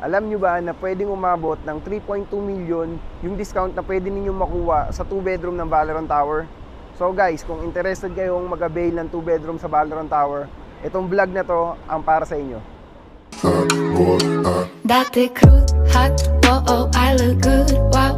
Alam nyo ba na pwedeng umabot ng 3.2 million yung discount na pwede ninyong makuha sa 2-bedroom ng Valeron Tower? So guys, kung interested kayong mag-avail ng 2-bedroom sa Valeron Tower, itong vlog na to ang para sa inyo. Dati crude, hot, oh, I look good, wow,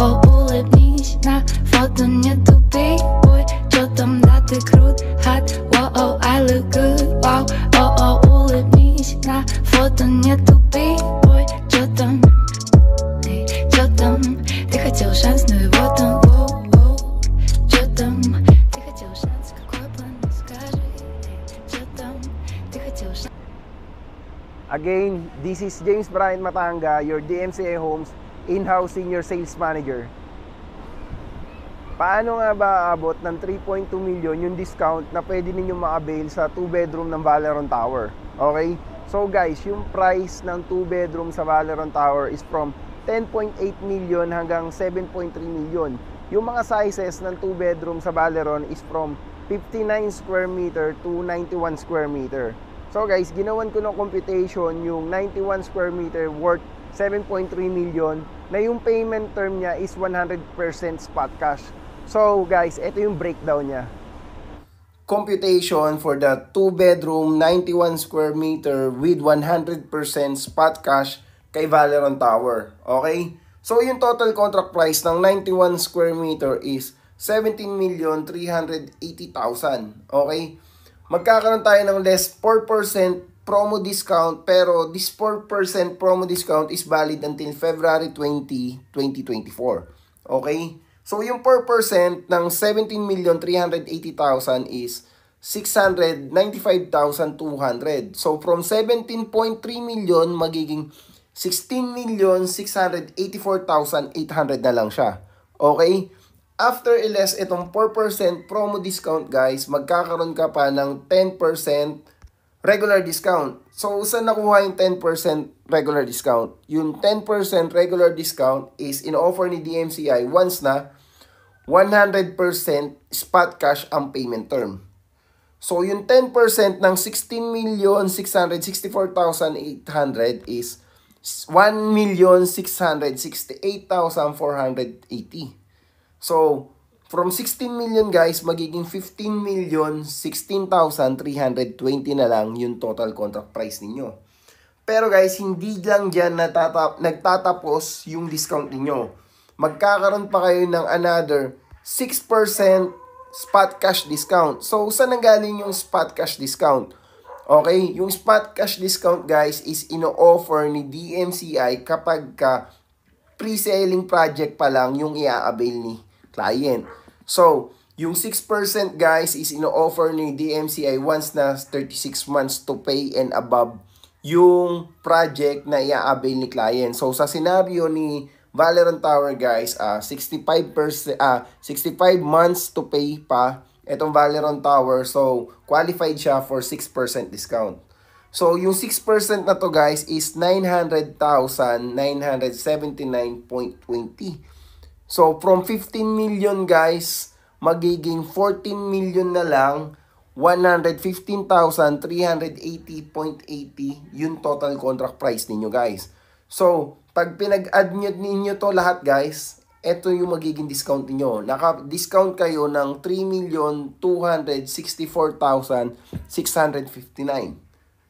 oh, улыбнись на фото не тупи, ой, чё там, дati crude, hot, oh, I look good, wow, oh, улыбнись на фото не тупи, ой, чё там, ты хотел шанс, но его там, чё там, ты хотел шанс, какой план, скажи, чё там, ты хотел шанс. Again, this is James Brian Matanga, your DMCI Homes in-house senior sales manager. Paano nga ba aabot ng 3.2 million yung discount na pwede ninyong ma-avail sa 2-bedroom ng Valeron Tower? Okay? So guys, yung price ng 2-bedroom sa Valeron Tower is from 10.8 million hanggang 7.3 million. Yung mga sizes ng 2-bedroom sa Valeron is from 59 square meter to 91 square meter. So guys, ginawan ko ng computation yung 91 square meter worth 7.3 million na yung payment term niya is 100% spot cash. So guys, ito yung breakdown niya. Computation for the 2-bedroom 91 square meter with 100% spot cash kay Valeron Tower. Okay? So yung total contract price ng 91 square meter is 17,380,000. Okay? Magkakaroon tayo ng less 4% promo discount, pero this 4% promo discount is valid until February 20, 2024. Okay? So yung 4% ng 17,380,000 is 695,200. So from 17.3 million magiging 16,684,800 na lang siya. Okay? After less itong 4% promo discount guys, magkakaroon ka pa ng 10% regular discount. So, saan nakuha yung 10% regular discount? Yung 10% regular discount is in-offer ni DMCI once na 100% spot cash ang payment term. So, yung 10% ng 16,664,800 is 1,668,480. So, from 16 million guys, magiging 15,016,320 na lang yung total contract price ninyo. Pero guys, hindi lang dyan nagtatapos yung discount ninyo. Magkakaroon pa kayo ng another 6% spot cash discount. So, saan nanggaling yung spot cash discount? Okay, yung spot cash discount guys is ino-offer ni DMCI kapag ka pre-selling project pa lang yung i-avail ni client. So, yung 6% guys is ino-offer ni DMCI once na 36 months to pay and above yung project na i-avail ni client. So, sa scenario ni Valeron Tower guys, 65 months to pay pa itong Valeron Tower. So, qualified siya for 6% discount. So, yung 6% na to guys is 900,979.20. So, from 15 million guys, magiging 14 million na lang, 115,380.80 yung total contract price ninyo guys. So, pag pinag-add ninyo to lahat guys, ito yung magiging discount niyo. Naka-discount kayo ng 3,264,659.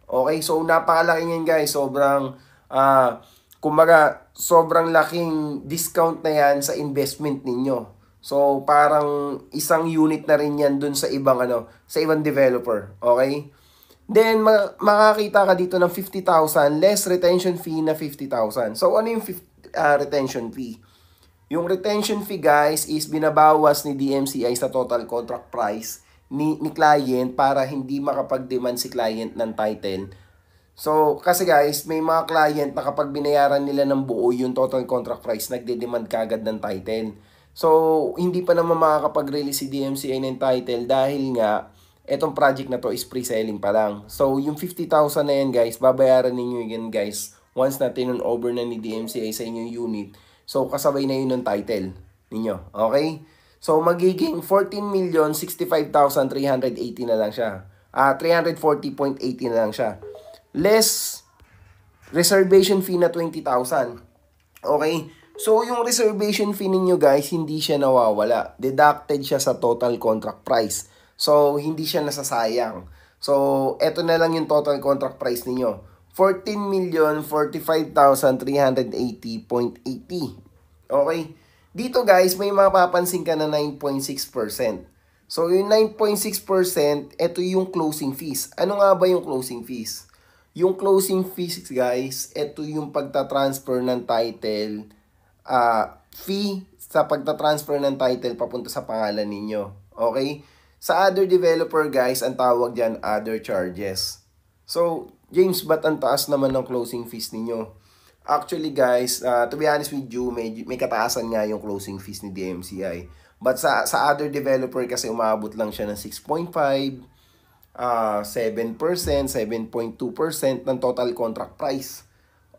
Okay, so napakalaki niyan guys. Sobrang laking discount na yan sa investment ninyo. So, parang isang unit na rin yan dun sa ibang developer. Okay? Then, makakita ka dito ng 50,000 less retention fee na 50,000. So, ano yung retention fee? Yung retention fee guys is binabawas ni DMCI sa total contract price ni client para hindi makapag-demand si client ng title. So, kasi guys, may mga client na kapag binayaran nila ng buo yung total contract price, nagde-demand kagad ng title. So, hindi pa naman makakapag-release si DMCI ng title dahil nga, etong project na to is pre-selling pa lang. So, yung 50,000 na yan guys, babayaran ninyo yan guys once na turn-over na ni DMCI sa inyong unit. So, kasabay na yun ng title ninyo. Okay? So, magiging 14,065,380 na lang siya. 340.80 na lang siya. Less reservation fee na 20,000. Okay? So, yung reservation fee ninyo guys, hindi siya nawawala. Deducted siya sa total contract price. So, hindi siya nasasayang. So, eto na lang yung total contract price ninyo. 14,045,380.80. Okay? Dito guys, may mapapansin ka na 9.6%. So, yung 9.6%, ito yung closing fees. Ano nga ba yung closing fees? Yung closing fees guys, ito yung pagta-transfer ng title, fee sa pagta-transfer ng title papunta sa pangalan ninyo. Okay? Sa other developer guys, ang tawag dyan, other charges. So, James, ba't ang taas naman ng closing fees ninyo? Actually guys, to be honest with you, may kataasan nga yung closing fees ni DMCI. But sa other developer kasi umabot lang siya ng 6.5, 7%, 7.2% ng total contract price.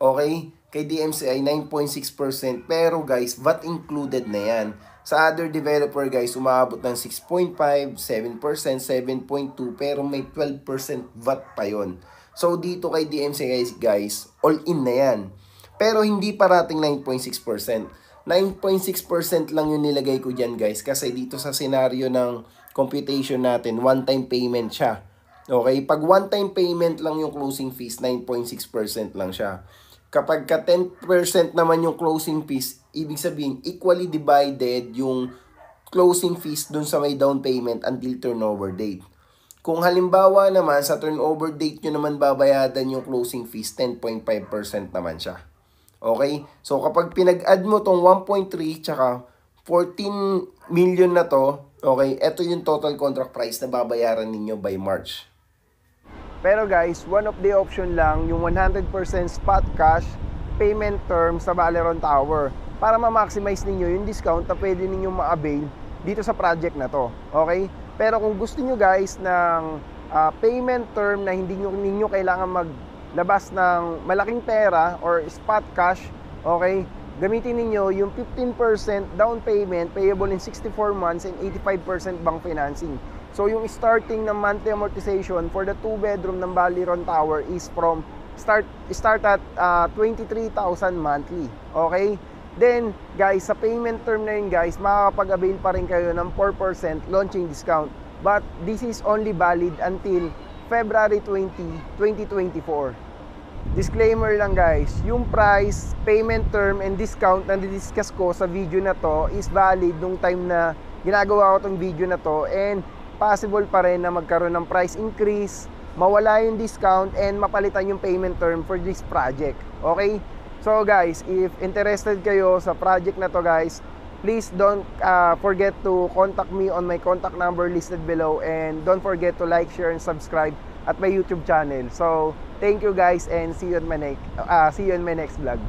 Okay? Kay DMCI, 9.6%. Pero guys, VAT included na yan. Sa other developer guys, umabot ng 6.5, 7%, 7.2, pero may 12% VAT pa yon. So, dito kay DMCI guys, all in na yan. Pero hindi parating 9.6%. 9.6% lang yung nilagay ko dyan guys. Kasi dito sa scenario ng computation natin, one-time payment siya. Okay? Pag one-time payment lang yung closing fees, 9.6% lang siya. Kapag ka 10% naman yung closing fees, ibig sabihin, equally divided yung closing fees dun sa may down payment until turnover date. Kung halimbawa naman, sa turnover date nyo naman babayadan yung closing fees, 10.5% naman siya. Okay? So, kapag pinag-add mo tong 1.3 tsaka 14 million na to, okay, ito yung total contract price na babayaran ninyo by March. Pero guys, one of the option lang, yung 100% spot cash payment term sa Valeron Tower para ma-maximize ninyo yung discount na pwede ninyong ma-avail dito sa project na to. Okay? Pero kung gusto nyo guys ng payment term na hindi ninyo kailangan maglabas ng malaking pera or spot cash, okay, gamitin ninyo yung 15% down payment payable in 64 months and 85% bank financing. So yung starting ng monthly amortization for the 2-bedroom ng Valeron Tower is from start at 23,000 monthly. Okay? Then guys, sa payment term na yun guys, makakapag-avail pa rin kayo ng 4% launching discount. But this is only valid until February 20, 2024. Disclaimer lang guys, yung price, payment term, and discount na didiscuss ko sa video na to is valid nung time na ginagawa ko tong video na to, and possible pa rin na magkaroon ng price increase, mawala yung discount, and mapalitan yung payment term for this project. Okay? So guys, if interested kayo sa project na to guys, please don't forget to contact me on my contact number listed below, and don't forget to like, share, and subscribe at my YouTube channel. So, thank you guys, and see you in my next vlog.